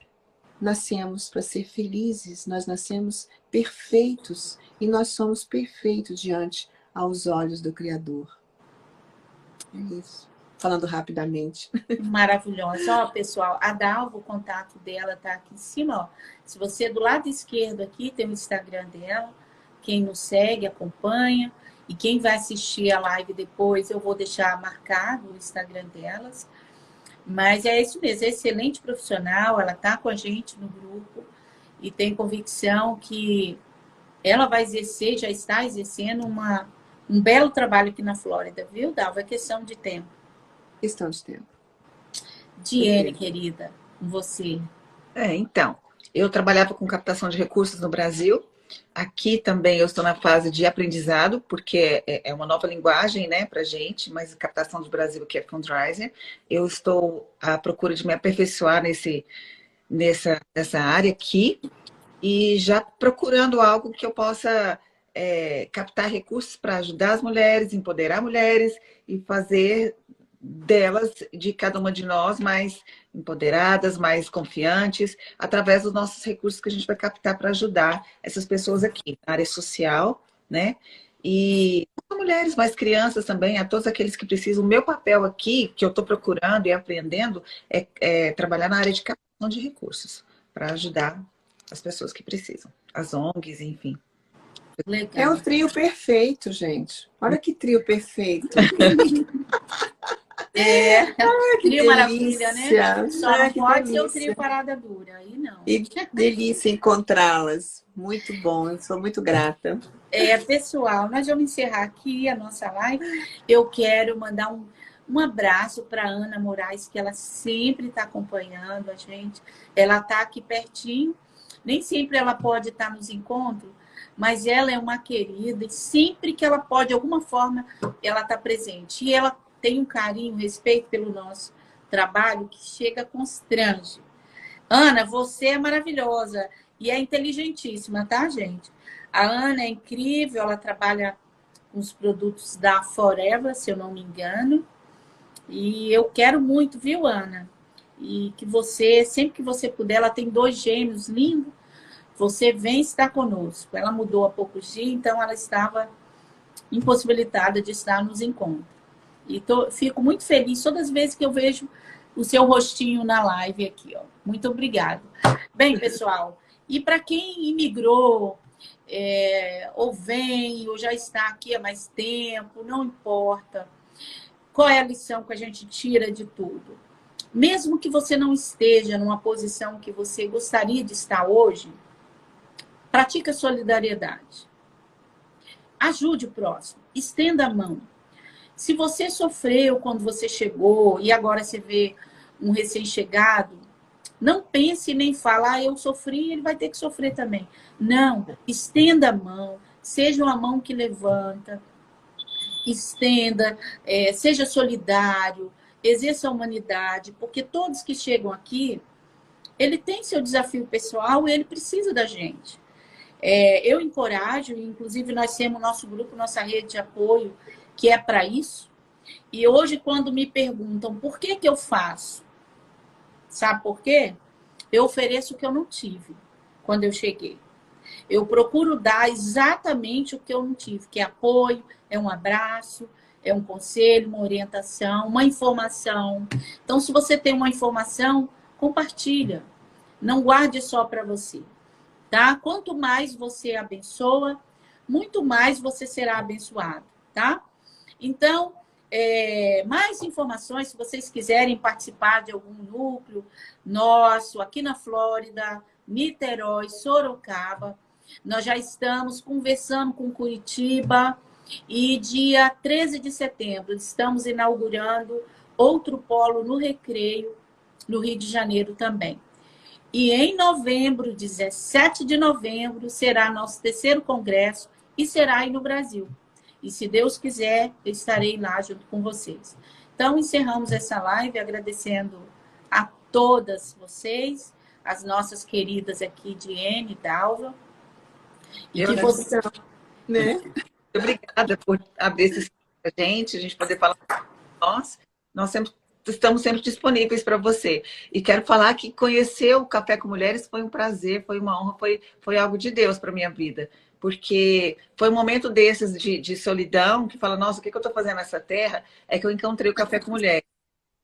nascemos para ser felizes, nós nascemos perfeitos e nós somos perfeitos diante aos olhos do Criador. É isso. Falando rapidamente. Maravilhosa. Ó, pessoal, a Dalva, o contato dela tá aqui em cima, ó. Se você do lado esquerdo aqui tem o Instagram dela, quem nos segue, acompanha, e quem vai assistir a live depois, eu vou deixar marcado o Instagram delas. Mas é isso mesmo, é excelente profissional, ela tá com a gente no grupo e tem convicção que ela vai exercer, já está exercendo um belo trabalho aqui na Flórida, viu, Dalva? É questão de tempo. Questão de tempo. Diene, querida, com você. Então, eu trabalhava com captação de recursos no Brasil. Aqui também eu estou na fase de aprendizado, porque é uma nova linguagem, né, pra gente, mas captação do Brasil aqui é fundraiser. Eu estou à procura de me aperfeiçoar nessa área aqui e já procurando algo que eu possa captar recursos para ajudar as mulheres, empoderar mulheres e fazer delas, de cada uma de nós, mais empoderadas, mais confiantes, através dos nossos recursos que a gente vai captar para ajudar essas pessoas aqui, na área social, né? E mulheres, mais crianças também, a todos aqueles que precisam. O meu papel aqui, que eu estou procurando e aprendendo, é trabalhar na área de captação de recursos, para ajudar as pessoas que precisam, as ONGs, enfim. Legal. É o trio perfeito, gente. Olha que trio perfeito. Que trio maravilha, delícia. né? Só não pode delícia. ser o trio parada dura, aí não. E que delícia encontrá-las. Muito bom, eu sou muito grata. Pessoal, nós vamos encerrar aqui a nossa live. Eu quero mandar um abraço para a Ana Moraes, que ela sempre está acompanhando a gente. Ela está aqui pertinho. Nem sempre ela pode estar nos encontros, mas ela é uma querida e sempre que ela pode, de alguma forma, ela está presente. E ela tem um carinho, um respeito pelo nosso trabalho que chega constrange. Ana, você é maravilhosa e é inteligentíssima, tá, gente? A Ana é incrível, ela trabalha com os produtos da Forever, se eu não me engano. E eu quero muito, viu, Ana? E que você, sempre que você puder, ela tem 2 gêmeos lindos, você vem estar conosco. Ela mudou há poucos dias, então ela estava impossibilitada de estar nos encontros. E fico muito feliz todas as vezes que eu vejo o seu rostinho na live aqui, ó. Muito obrigada. Bem, pessoal, e para quem imigrou, ou vem, ou já está aqui há mais tempo, não importa. Qual é a lição que a gente tira de tudo? Mesmo que você não esteja numa posição que você gostaria de estar hoje, pratique a solidariedade. Ajude o próximo, estenda a mão. Se você sofreu quando você chegou e agora você vê um recém-chegado, não pense nem falar, eu sofri, ele vai ter que sofrer também. Não, estenda a mão, seja uma mão que levanta, estenda, seja solidário, exerça a humanidade, porque todos que chegam aqui, ele tem seu desafio pessoal e ele precisa da gente. Eu encorajo, inclusive nós temos nosso grupo, nossa rede de apoio, que é para isso. E hoje, quando me perguntam por que eu faço, sabe por quê? Eu ofereço o que eu não tive quando eu cheguei. Eu procuro dar exatamente o que eu não tive, que é apoio, é um abraço, é um conselho, uma orientação, uma informação. Então, se você tem uma informação, compartilha. Não guarde só para você. Tá? Quanto mais você abençoa, muito mais você será abençoado, tá? Então, mais informações, se vocês quiserem participar de algum núcleo nosso, aqui na Flórida, Niterói, Sorocaba, nós já estamos conversando com Curitiba e dia 13 de setembro estamos inaugurando outro polo no Recreio, no Rio de Janeiro também. E em novembro, 17 de novembro, será nosso terceiro congresso e será aí no Brasil. E se Deus quiser, eu estarei lá junto com vocês. Então, encerramos essa live agradecendo a todas vocês, as nossas queridas aqui, Diene e Dalva. E que você, né? Obrigada por abrir esse espaço para a gente poder falar com nós estamos sempre disponíveis para você. E quero falar que conhecer o Café com Mulheres foi um prazer, foi uma honra, foi algo de Deus para a minha vida. Porque foi um momento desses de solidão, que fala, nossa, o que eu estou fazendo nessa terra? É que eu encontrei o Café com Mulheres.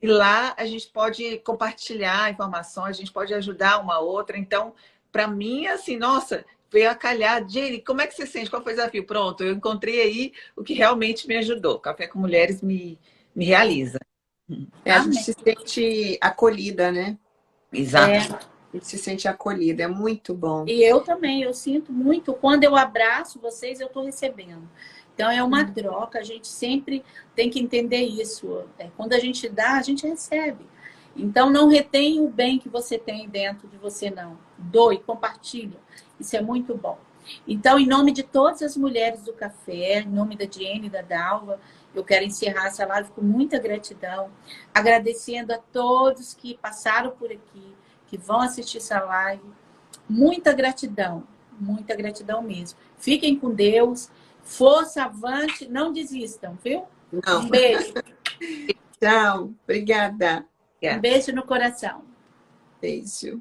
E lá a gente pode compartilhar informações, a gente pode ajudar uma outra. Então, para mim, assim, nossa, veio a calhar. Jenny, como é que você sente? Qual foi o desafio? Pronto, eu encontrei aí o que realmente me ajudou. Café com Mulheres me realiza. A gente se sente acolhida, né? Exato. A gente se sente acolhida, é muito bom. E eu também, eu sinto muito. Quando eu abraço vocês, eu estou recebendo. Então, é uma troca, a gente sempre tem que entender isso. Quando a gente dá, a gente recebe. Então, não retém o bem que você tem dentro de você, não. Doe, compartilha. Isso é muito bom. Então, em nome de todas as mulheres do café, em nome da Diene e da Dalva, eu quero encerrar essa live com muita gratidão, agradecendo a todos que passaram por aqui, que vão assistir essa live. Muita gratidão mesmo. Fiquem com Deus. Força, avante, não desistam, viu? Não. Um beijo. Tchau, obrigada. Um beijo no coração. Beijo.